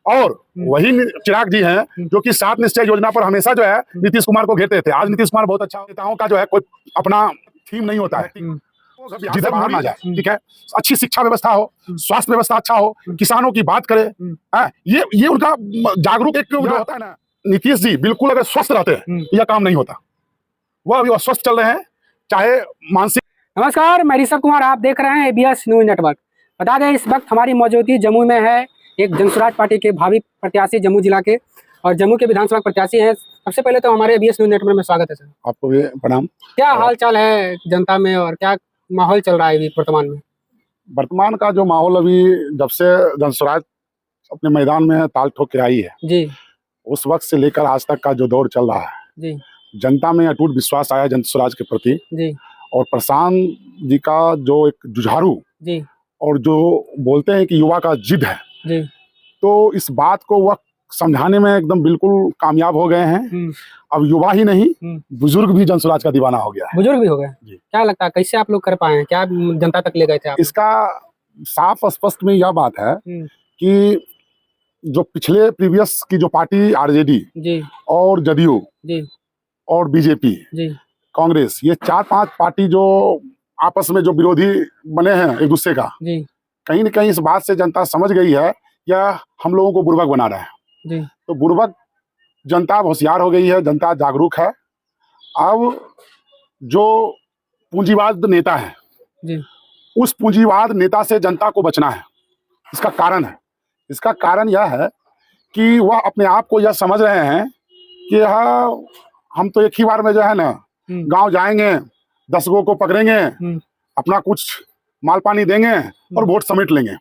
और वही चिराग जी हैं जो कि 7 निश्चय योजना पर हमेशा जो है नीतीश कुमार को घेरते थे। आज नीतीश कुमार बहुत अच्छा, नेताओं का जो है कोई अपना थीम नहीं होता है, जिधर बाहर ना जाए, ठीक है, अच्छी शिक्षा व्यवस्था हो, स्वास्थ्य व्यवस्था अच्छा हो, किसानों की बात करे, ये उनका जागरूक एक जो होता है ना। नीतीश जी बिल्कुल अगर स्वस्थ रहते हैं यह काम नहीं होता। वह अभी अस्वस्थ चल रहे हैं, चाहे मानसिक। नमस्कार, मैं ऋषभ कुमार, आप देख रहे हैं एबीएस न्यूज नेटवर्क। बता दें इस वक्त हमारी मौजूदगी जम्मू में है। एक जनसुराज पार्टी के भावी प्रत्याशी जम्मू जिला के और जम्मू के विधानसभा प्रत्याशी हैं। सबसे पहले तो हमारे एबीएस न्यूज नेटवर्क में स्वागत है सर। आपको भी प्रणाम। क्या हाल चाल है जनता में और क्या माहौल चल रहा है अभी वर्तमान में? वर्तमान का जो माहौल अभी जब से जनसुराज अपने मैदान में ताल ठोक के आई है जी, उस वक्त से लेकर आज तक का जो दौर चल रहा है जी, जनता में अटूट विश्वास आया जनसुराज के प्रति जी, और प्रशांत जी का जो एक जुझारू जी, और जो बोलते हैं कि युवा का जिद है, जी, तो इस बात को वह समझाने में एकदम बिल्कुल कामयाब हो गए हैं। अब युवा ही नहीं बुजुर्ग भी जनसुराज का दीवाना हो गया है। बुजुर्ग भी हो गए। जी। क्या लगता है कैसे आप लोग कर पाए हैं, क्या जनता तक ले गए थे आप? इसका साफ स्पष्ट में यह बात है कि जो पिछले प्रीवियस की जो पार्टी आरजेडी जी, और जदयू जी, और बीजेपी, जी, कांग्रेस, ये 4-5 पार्टी जो आपस में जो विरोधी बने हैं एक दूसरे का, जी, कहीं न कहीं इस बात से जनता समझ गई है या हम लोगों को बुर्बक बना रहा है। जी, तो बुर्बक जनता अब होशियार हो गई है, जनता जागरूक है। अब जो पूंजीवाद नेता है जी, उस पूंजीवाद नेता से जनता को बचना है। इसका कारण यह है कि वह अपने आप को यह समझ रहे हैं कि यह हम तो एक ही बार में जो है ना गांव जाएंगे, 10 गो को पकड़ेंगे, अपना कुछ माल पानी देंगे और वोट समेट लेंगे।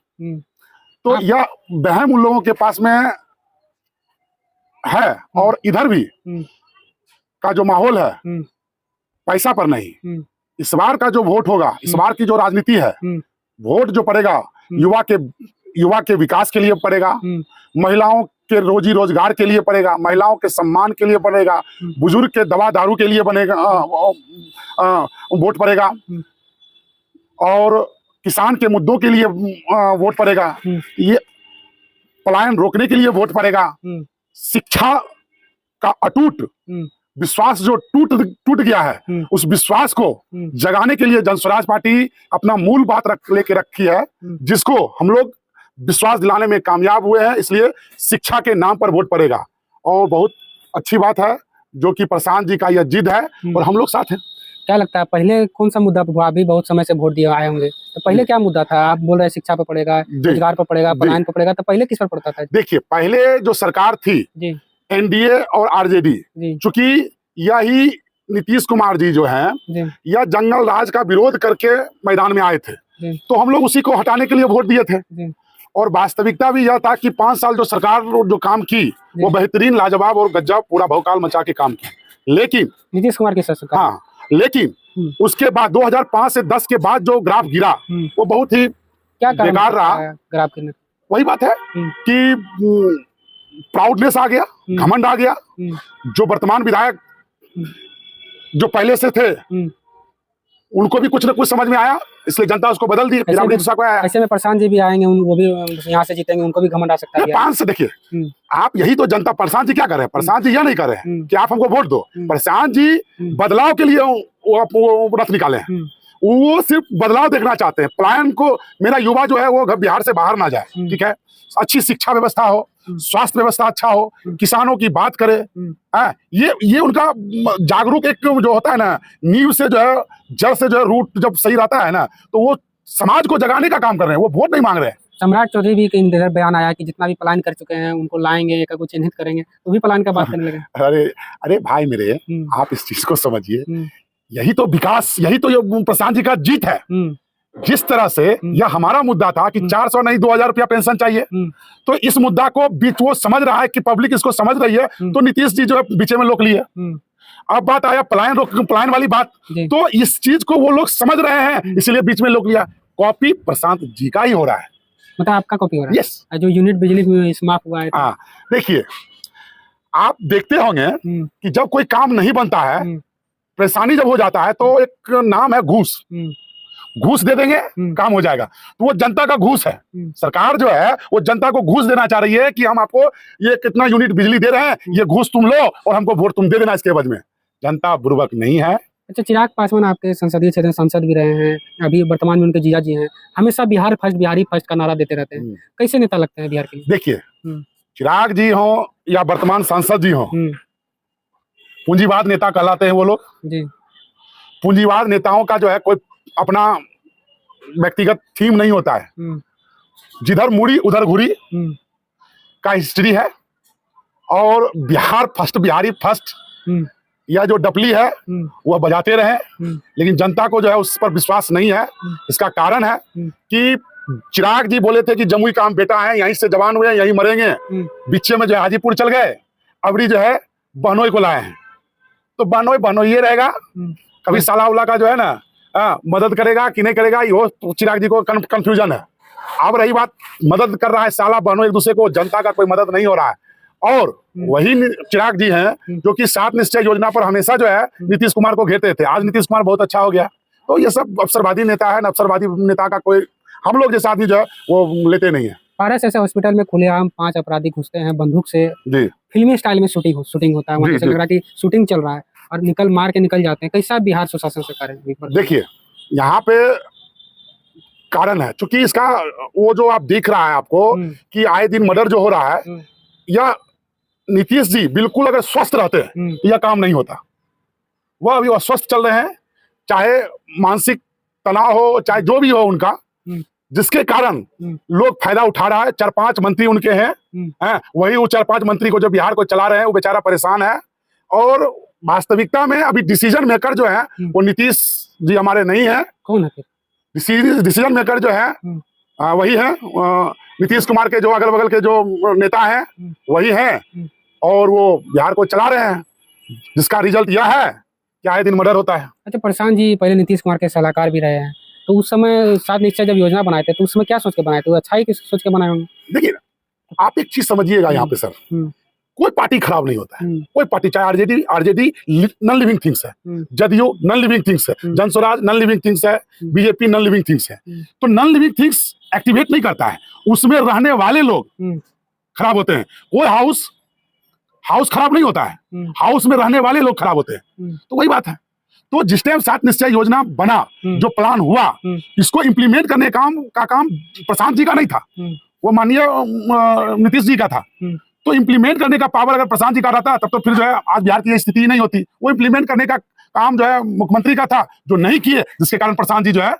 तो यह वहम उन लोगों के पास में है। और इधर भी का जो माहौल है पैसा पर नहीं, इस बार का जो वोट होगा, इस बार की जो राजनीति है, वोट जो पड़ेगा युवा के विकास के लिए पड़ेगा, महिलाओं के रोजी रोजगार के लिए पड़ेगा, महिलाओं के सम्मान के लिए पड़ेगा, बुजुर्ग के दवा दारू के लिए बनेगा वोट पड़ेगा, और किसान के मुद्दों के लिए वोट पड़ेगा, ये पलायन रोकने के लिए वोट पड़ेगा, शिक्षा का अटूट विश्वास जो टूट गया है उस विश्वास को जगाने के लिए जनसुराज पार्टी अपना मूल बात लेके रखी है, जिसको हम लोग विश्वास दिलाने में कामयाब हुए हैं। इसलिए शिक्षा के नाम पर वोट पड़ेगा और बहुत अच्छी बात है जो कि प्रशांत जी का यह जिद है और हम लोग साथ हैं। क्या लगता है पहले कौन सा मुद्दा पर अभी बहुत समय से वोट दिए आए होंगे, तो पहले क्या मुद्दा था? आप बोल रहे शिक्षा पर पड़ेगा, रोजगार पर पड़ेगा, पलायन पर पड़ेगा, तो पहले किस पर पड़ता था? देखिए, पहले जो सरकार थी एनडीए और आरजेडी, चूंकि यही नीतीश कुमार जी जो हैं यह जंगल राज का विरोध करके मैदान में आए थे, तो हम लोग उसी को हटाने के लिए वोट दिए थे। और वास्तविकता भी यह था कि 5 साल जो सरकार जो काम की वो बेहतरीन, लाजवाब और गजब पूरा भौकाल मचा के काम की। लेकिन नीतीश कुमार की सरकार, हाँ, लेकिन उसके बाद 2005 से 10 के बाद जो ग्राफ गिरा वो बहुत ही बेकार रहा। ग्राफ गिरने वही बात है कि प्राउडनेस आ गया, घमंड आ गया। जो वर्तमान विधायक जो पहले से थे उनको भी कुछ न कुछ समझ में आया, इसलिए जनता उसको बदल दी, फिर दूसरा को आया। ऐसे में प्रशांत जी भी आएंगे, वो भी यहाँ से जीतेंगे, उनको भी घमंड आ सकता है। 5 से देखिए आप, यही तो जनता, प्रशांत जी क्या कर रहे हैं? प्रशांत जी यह नहीं कर रहे हैं कि आप हमको वोट दो। प्रशांत जी बदलाव के लिए वो रथ निकाले हैं, वो सिर्फ बदलाव देखना चाहते हैं। पलायन को, मेरा युवा जो है वो बिहार से बाहर ना जाए, ठीक है, अच्छी शिक्षा व्यवस्था हो, स्वास्थ्य व्यवस्था अच्छा हो, किसानों की बात करे, ये उनका जागरूक एक जो होता है ना, नींव से जो है, जड़ से जो है रूट जब सही रहता है ना, तो वो समाज को जगाने का काम कर रहे हैं, वो वोट नहीं मांग रहे हैं। सम्राट चौधरी भी कहीं इधर बयान आया कि जितना भी पलायन कर चुके हैं उनको लाएंगे, का कुछ चिन्हित करेंगे, तो भी पलायन का बात करने लगे। अरे भाई मेरे, आप इस चीज को समझिए, यही तो विकास, यही तो प्रशांत जी का जीत है। जिस तरह से यह हमारा मुद्दा था कि 400 नहीं 2000 रुपया पेंशन चाहिए, तो इस मुद्दा को बीच वो समझ रहा है कि पब्लिक इसको समझ रही है, तो नीतीश जी जो है बीच में रोक लिए। अब बात आया पलायन वाली बात, तो इस चीज को वो लोग समझ रहे हैं, इसलिए बीच में रोक लिया। कॉपी प्रशांत जी का ही हो रहा है, मतलब आपका कॉपी हो रहा है। यस, जो यूनिट बिजली में माफ हुआ है। हाँ, देखिए, आप देखते होंगे कि जब कोई काम नहीं बनता है, परेशानी जब हो जाता है, तो एक नाम है घूस। घूस दे देंगे, काम हो जाएगा। तो वो जनता का घूस है। सरकार जो है वो जनता को घूस देना चाह रही है कि हम आपको ये कितना यूनिट बिजली दे रहे हैं, ये घूस तुम लो और हमको वोट तुम दे देना इसके एवज में। जनता बुर्बक नहीं है। अच्छा, चिराग पासवान आपके संसदीय क्षेत्र में सांसद भी रहे हैं, अभी वर्तमान में उनके जीजा जी हैं, हमेशा बिहार फर्स्ट, बिहारी फर्स्ट का नारा देते रहते हैं। कैसे नेता लगते हैं बिहार के लिए? देखिए, चिराग जी हो या वर्तमान सांसद जी हो, पूंजीवाद नेता कहलाते हैं वो लोग जी। पूंजीवाद नेताओं का जो है कोई अपना व्यक्तिगत थीम नहीं होता है। जिधर मुड़ी उधर घुरी का हिस्ट्री है। और बिहार फर्स्ट, बिहारी फर्स्ट या जो डपली है वह बजाते रहे, लेकिन जनता को जो है उस पर विश्वास नहीं है। इसका कारण है कि चिराग जी बोले थे कि जमुई का हम बेटा है, यहीं से जवान हुए, यहीं मरेंगे। बीचे में जो है हाजीपुर चल गए, अबरी जो है बहनोई को लाए हैं। तो बहनोई ये रहेगा, कभी साला उला का जो है ना मदद करेगा कि नहीं करेगा, ये चिराग जी को कंफ्यूजन है। अब रही बात, मदद कर रहा है साला बहनोई एक दूसरे को, जनता का कोई मदद नहीं हो रहा है। और वही चिराग जी हैं जो कि 7 निश्चय योजना पर हमेशा जो है नीतीश कुमार को घेरते थे। आज नीतीश कुमार बहुत अच्छा हो गया। तो ये सब अवसरवादी नेता है। अवसरवादी नेता का कोई हम लोग जैसे आदमी जो है वो लेते नहीं है। पारस ऐसे हॉस्पिटल में खुलेआम 5 अपराधी घुसते हैं बंदूक से, फिल्मी स्टाइल में शूटिंग होता है, वहाँ से लग रहा है कि शूटिंग चल रहा है और मार के निकल जाते हैं। कैसा बिहार सुशासन से कार्य? देखिए, यहाँ पे कारण है, चूंकि इसका वो जो आप देख रहा है आपको कि आए दिन मर्डर जो हो रहा है, या नीतीश जी बिल्कुल अगर स्वस्थ रहते हैं तो यह काम नहीं होता। वह अभी अस्वस्थ चल रहे हैं, चाहे मानसिक तनाव हो, चाहे जो भी हो उनका, जिसके कारण लोग फायदा उठा रहा है। 4-5 मंत्री उनके हैं, वही वो 4-5 मंत्री को जो बिहार को चला रहे हैं वो बेचारा परेशान है। और वास्तविकता में अभी डिसीजन मेकर जो है वो नीतीश जी हमारे नहीं है। कौन है फिर डिसीजन मेकर? जो है वही है नीतीश कुमार के जो अगल बगल के जो नेता हैं वही हैं, और वो बिहार को चला रहे हैं, जिसका रिजल्ट यह है कि आए दिन मर्डर होता है। अच्छा, प्रशांत जी पहले नीतीश कुमार के सलाहकार भी रहे हैं, तो उस समय 7 निश्चय जब योजना बनाए थे तो उस समय क्या सोच के बनाए थे? अच्छाई की सोच के बनाए होंगे। देखिए, आप एक चीज समझिएगा यहाँ पे सर, कोई पार्टी खराब नहीं होता है। कोई पार्टी, चाहे आरजेडी नॉन लिविंग थिंग्स है, जदयू नॉन लिविंग थिंग्स है, जनस्वराज नॉन लिविंग थिंग्स है, बीजेपी नॉन लिविंग थिंग्स है। तो नॉन लिविंग थिंग्स एक्टिवेट नहीं करता है, उसमें रहने वाले लोग खराब होते हैं। कोई हाउस खराब नहीं होता है, हाउस में रहने वाले लोग खराब होते हैं। तो वही बात है। तो जिस टाइम 7 निश्चय योजना बना, जो प्लान हुआ, इसको इम्प्लीमेंट करने का काम प्रशांत जी का नहीं था, वो माननीय नीतीश जी का था। तो इम्प्लीमेंट करने का पावर अगर प्रशांत जी का रहता तब तो फिर जो है आज बिहार की स्थिति नहीं होती। वो इम्प्लीमेंट करने का काम जो है मुख्यमंत्री का था, जो नहीं किए, जिसके कारण प्रशांत जी जो है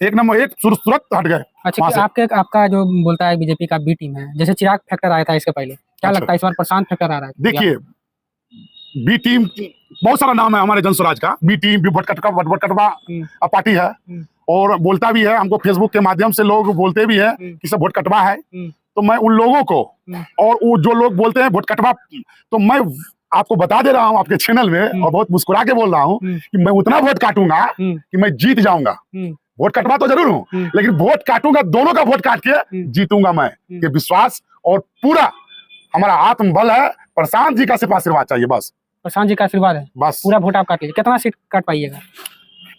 1 नंबर 1 तुरंत हट गए। अच्छा, आपका जो बोलता है बीजेपी का बी टीम है, जैसे चिराग फैक्टर आया था इसके पहले, क्या लगता है इस बार प्रशांत फैक्टर आ रहा है? देखिए, बी टीम बहुत सारा नाम है हमारे जनस्वराज का। बी टीम, भटकटवा पार्टी है, और बोलता भी है, हमको फेसबुक के माध्यम से लोग बोलते भी है कि सब भटकटवा है। तो मैं उन लोगों को, और वो जो लोग बोलते हैं भटकटवा, तो मैं आपको बता दे रहा हूँ आपके चैनल में, और बहुत मुस्कुरा के बोल रहा हूँ कि मैं उतना वोट काटूंगा कि मैं जीत जाऊंगा। वोट कटवा तो जरूर हूँ, लेकिन वोट काटूंगा, दोनों का वोट काट के जीतूंगा मैं। ये विश्वास और पूरा हमारा आत्मबल है। प्रशांत जी का सिर्फ आशीर्वाद चाहिए बस। प्रशांत जी का आशीर्वाद है बस, पूरा वोट आप काट लीजिए। कितना सीट काट पाइएगा?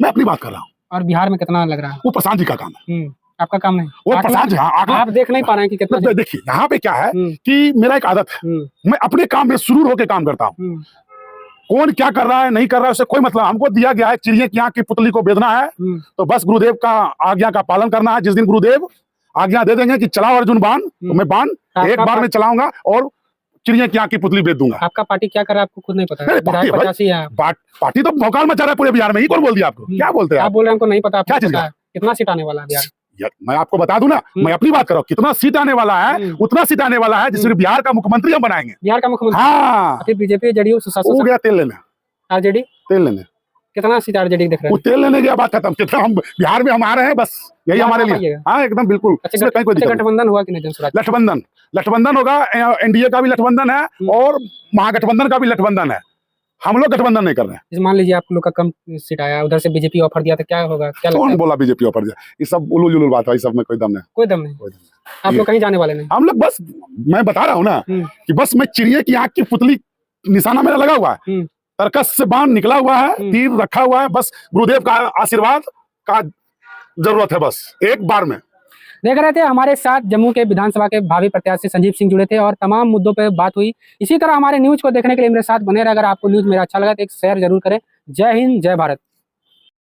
मैं अपनी बात कर रहा हूँ। और बिहार में कितना लग रहा है? वो प्रशांत जी का काम है, आपका काम नहीं। वो प्रशांत जी, आप देख नहीं पा रहे हैं कि कितना? देखिए, यहाँ पे क्या है कि मेरा एक आदत है, मैं अपने काम में शुरू होकर काम करता हूँ। कौन क्या कर रहा है नहीं कर रहा है उससे कोई मतलब। हमको दिया गया है चिड़िया की आंख की पुतली को बेचना है, तो बस गुरुदेव का आज्ञा का पालन करना है। जिस दिन गुरुदेव आज्ञा दे देंगे कि चलाओ अर्जुन बाण, तो मैं बाण एक बार में चलाऊंगा और चिड़िया की आंख की पुतली बेच दूंगा। आपका पार्टी क्या कर रहा है आपको खुद नहीं पता है? पार्टी तो भौकाल मचा रहा है पूरे बिहार में। कौन बोल दिया आपको? क्या बोलते हैं आप? बोल रहे हैं हमको नहीं पता। क्या चीज का? कितना सीट आने वाला है बिहार? मैं आपको बता दूं ना, मैं अपनी बात कर रहा हूँ। कितना सीट आने वाला है, उतना सीट आने वाला है जिसमें बिहार का मुख्यमंत्री हम बनाएंगे। बिहार का मुख्यमंत्री? हाँ। बीजेपी जदयू हो गया तेल लेने, आरजेडी तेल लेने। कितना सीट आरजेडी देख रहे हैं? वो तेल लेने की बात खत्म। कितना हम बिहार में हम आ रहे हैं, बस यही हमारे लिए। हाँ, एकदम बिल्कुल। गठबंधन हुआ कि नहीं? गठबंधन होगा। एनडीए का भी गठबंधन है और महागठबंधन का भी गठबंधन है। हम लोग गठबंधन नहीं कर रहे हैं। मान लीजिए आप लोग का कम सीट आया, उधर से बीजेपी ऑफर दिया, तो क्या होगा? क्या कौन बोला बीजेपी ऑफर दिया? ये सब उलूल जुलूल बात है, इस सब में कोई दम नहीं। कोई दम नहीं। आप लोग कहीं जाने वाले नहीं। हम लोग बस, मैं बता रहा हूँ ना कि बस मैं चिड़िया की आंख की पुतली, निशाना मेरा लगा हुआ है, तरकस से बाण निकला हुआ है, तीर रखा हुआ है, बस गुरुदेव का आशीर्वाद का जरूरत है, बस एक बार में। देख रहे थे हमारे साथ जम्मू के विधानसभा के भावी प्रत्याशी संजीव सिंह जुड़े थे और तमाम मुद्दों पर बात हुई। इसी तरह हमारे न्यूज को देखने के लिए मेरे साथ बने रहे। अगर आपको न्यूज मेरा अच्छा लगा तो एक शेयर जरूर करें। जय हिंद, जय भारत।